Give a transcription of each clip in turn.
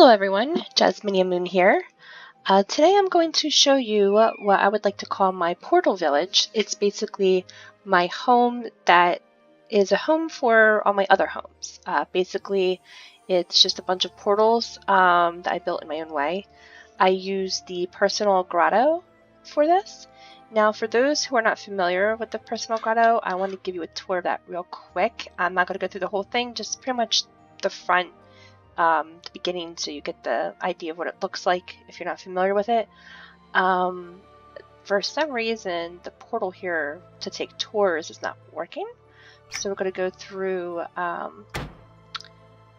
Hello everyone, Jasminia Moon here. Today I'm going to show you what I would like to call my portal village. It's basically my home that is a home for all my other homes. Basically, it's just a bunch of portals that I built in my own way. I use the Personal Grotto for this. Now, for those who are not familiar with the Personal Grotto, I want to give you a tour of that real quick. I'm not going to go through the whole thing, just pretty much the front, the beginning, so you get the idea of what it looks like if you're not familiar with it. For some reason, the portal here to take tours is not working, so we're going to go through the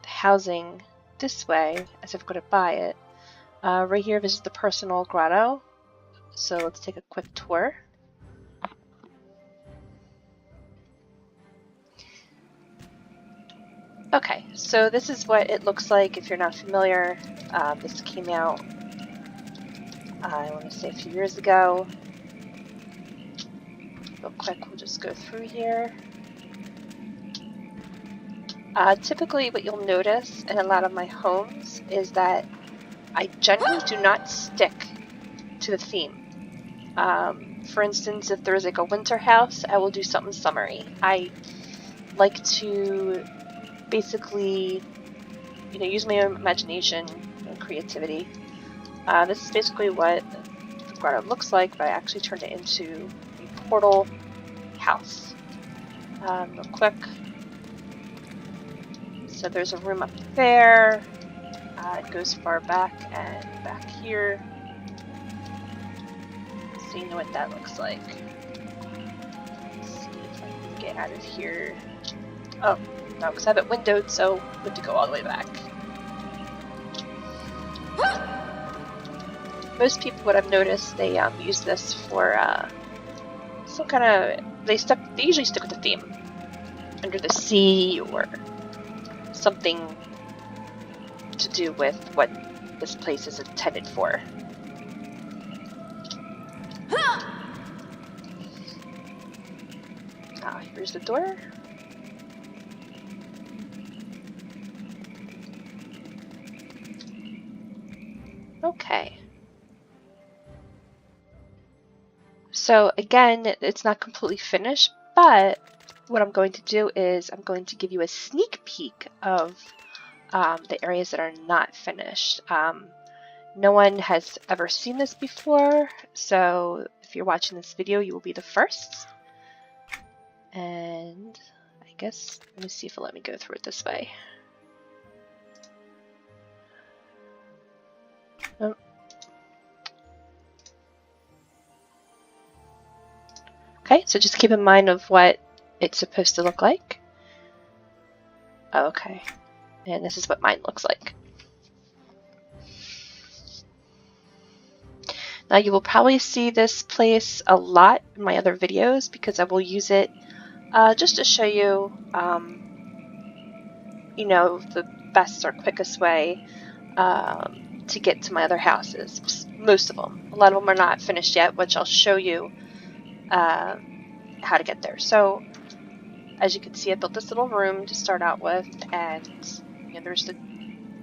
housing this way as if we're going to buy it. Right here, this is the Personal Grotto, so let's take a quick tour. Okay, so this is what it looks like if you're not familiar. This came out, I want to say a few years ago. Real quick, we'll just go through here. Typically what you'll notice in a lot of my homes is that I generally do not stick to the theme. For instance, if there's like a winter house, I will do something summery. I like to basically, use my own imagination and creativity. This is basically what the grotto looks like, but I actually turned it into a portal house. Real quick. So there's a room up there. It goes far back and back here. So you know what that looks like. Let's see if I can get out of here. Oh, no, because I have it windowed, so I have to go all the way back. Most people, what I've noticed, they use this for some kind of. They usually stick with the theme, under the sea or something to do with what this place is intended for. Here's the door. Okay. So again, it's not completely finished, but what I'm going to do is I'm going to give you a sneak peek of the areas that are not finished. No one has ever seen this before, so if you're watching this video, you will be the first. And I guess, let me see if it'll let me go through it this way. Oh. Okay, so just keep in mind of what it's supposed to look like. Okay, and this is what mine looks like. Now you will probably see this place a lot in my other videos because I will use it just to show you, the best or quickest way to get to my other houses. Most of them. A lot of them are not finished yet, which I'll show you how to get there. So, as you can see, I built this little room to start out with, and there's the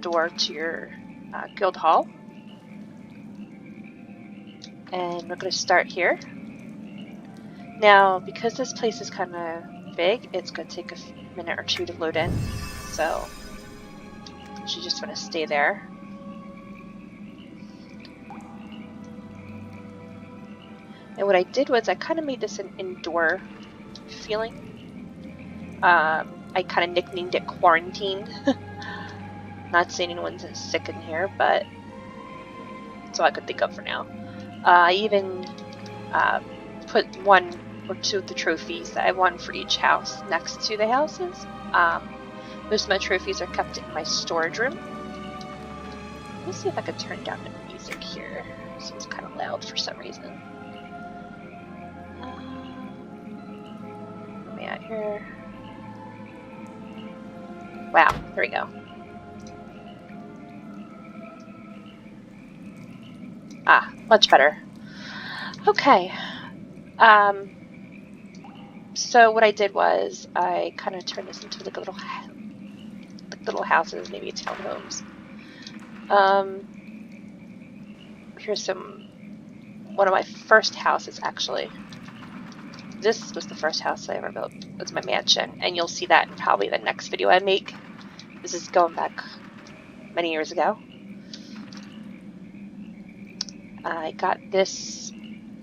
door to your guild hall. And we're going to start here. Now, because this place is kind of big, it's going to take a minute or two to load in. So, you just want to stay there. And what I did was I kind of made this an indoor feeling. I kind of nicknamed it Quarantine. Not saying anyone's sick in here, but that's all I could think of for now. I even put one or two of the trophies that I won for each house next to the houses. Most of my trophies are kept in my storage room. Let me see if I can turn down the music here. It seems kind of loud for some reason. Let me out here. Wow, there we go. Much better. Okay. So what I did was I kind of turned this into like a little houses, maybe townhomes. Here's one of my first houses, actually. This was the first house I ever built. It's my mansion, and you'll see that in probably the next video I make. This is going back many years ago. I got this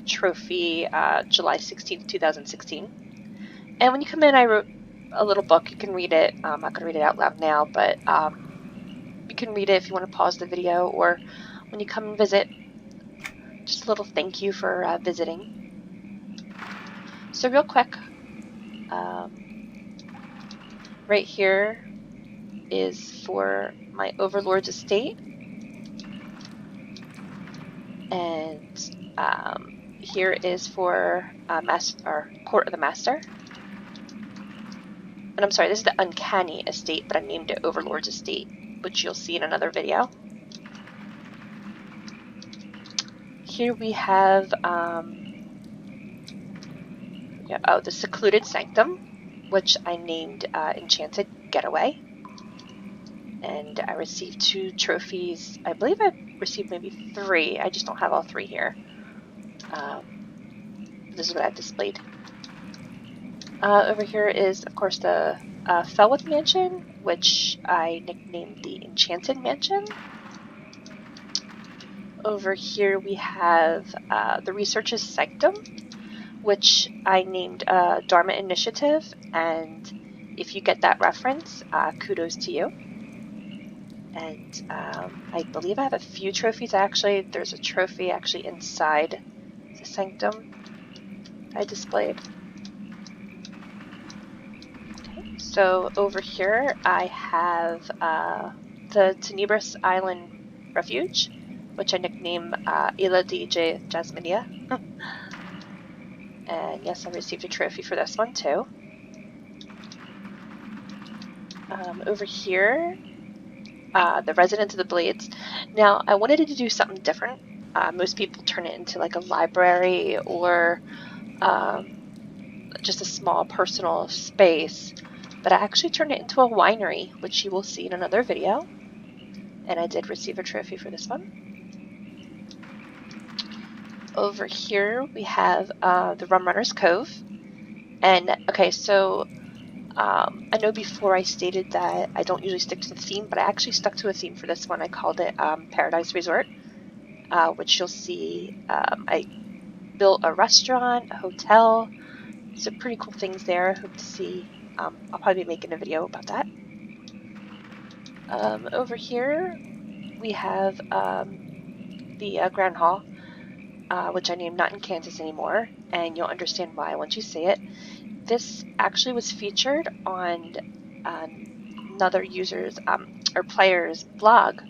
trophy July 16th, 2016. And when you come in, I wrote a little book. You can read it. I'm not going to read it out loud now, but you can read it if you want to pause the video, or when you come and visit, just a little thank you for visiting. So real quick, right here is for my overlord's estate, and here is for Court of the Master. And I'm sorry, this is the Uncanny Estate, but I named it Overlord's Estate, which you'll see in another video. Here we have the Secluded Sanctum, which I named Enchanted Getaway. And I received 2 trophies. I believe I received maybe 3. I just don't have all 3 here. This is what I've displayed. Over here is, of course, the Felwood Mansion, which I nicknamed the Enchanted Mansion. Over here we have the Researcher's Sanctum, which I named Dharma Initiative, and if you get that reference, kudos to you. And I believe I have a few trophies. Actually, there's a trophy actually inside the sanctum I displayed. Okay, so over here I have the Tenebris Island Refuge, which I nicknamed Ila DJ Jasminia. And yes, I received a trophy for this one too. Over here, the Residence of the Blades. Now, I wanted to do something different. Most people turn it into like a library or just a small personal space, but I actually turned it into a winery, which you will see in another video. And I did receive a trophy for this one. Over here we have the Rum Runner's Cove. And okay, so I know before I stated that I don't usually stick to the theme, but I actually stuck to a theme for this one. I called it Paradise Resort, which you'll see. I built a restaurant, a hotel, some pretty cool things there. Hope to see. I'll probably be making a video about that. Over here we have the Grand Hall, which I named Not in Kansas Anymore, and you'll understand why once you see it. This actually was featured on another user's or player's blog,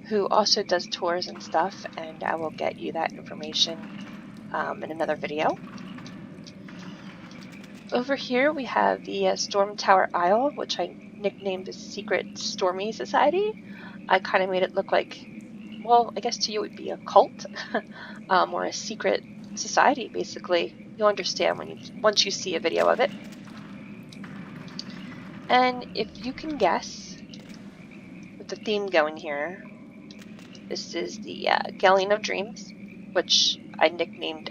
who also does tours and stuff, and I will get you that information in another video. Over here we have the Storm Tower Isle, which I nicknamed the Secret Stormy Society. I kind of made it look like, well, I guess to you it would be a cult, or a secret society, basically. You'll understand once you see a video of it. And if you can guess, with the theme going here, this is the Galleon of Dreams, which I nicknamed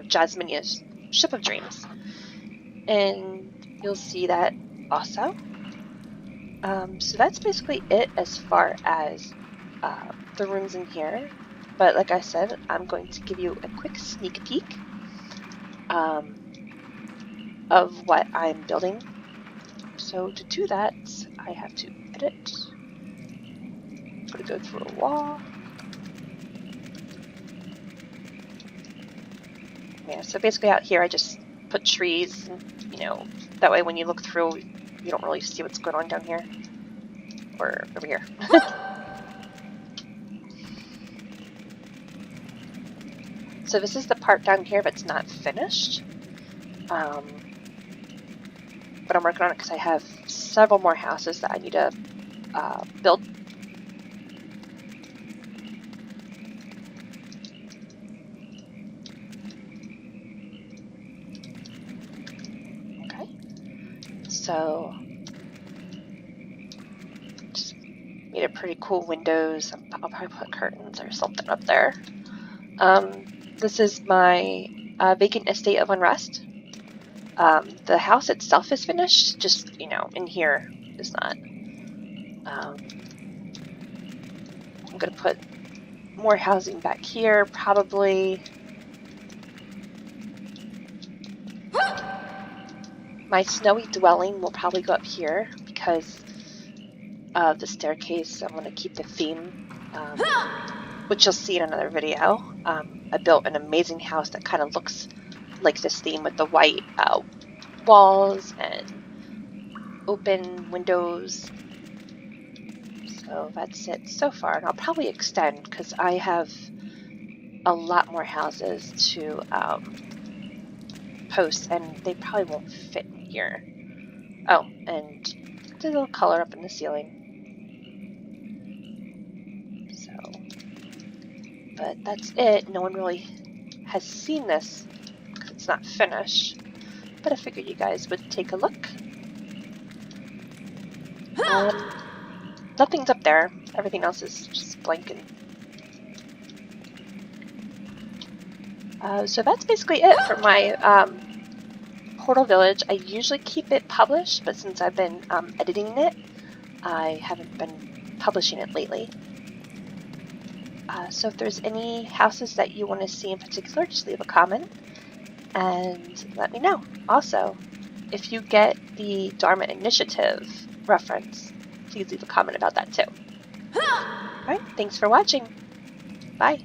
Jasminia's Ship of Dreams. And you'll see that also. So that's basically it as far as the rooms in here. But like I said, I'm going to give you a quick sneak peek of what I'm building. So to do that, I have to edit. I'm going to go through a wall. Yeah, so basically out here I just put trees, and, that way when you look through, you don't really see what's going on down here. Or over here. So this is the part down here that's not finished. But I'm working on it because I have several more houses that I need to build. Okay. So just Made it pretty cool windows. I'll probably put curtains or something up there. This is my vacant estate of unrest. The house itself is finished, just, you know, in here is not. I'm going to put more housing back here, probably. My snowy dwelling will probably go up here because of the staircase. I'm going to keep the theme, which you'll see in another video. I built an amazing house that kind of looks like this theme with the white walls and open windows. So that's it so far, and I'll probably extend because I have a lot more houses to post, and they probably won't fit in here. Oh, and there's a little color up in the ceiling. So, but that's it. No one really has seen this because it's not finished, but I figured you guys would take a look. Nothing's up there. Everything else is just blank. And so that's basically it for my Portal Village. I usually keep it published, but since I've been editing it, I haven't been publishing it lately. So if there's any houses that you want to see in particular, just leave a comment and let me know. Also, if you get the Dharma Initiative reference, please leave a comment about that too. Alright, thanks for watching. Bye.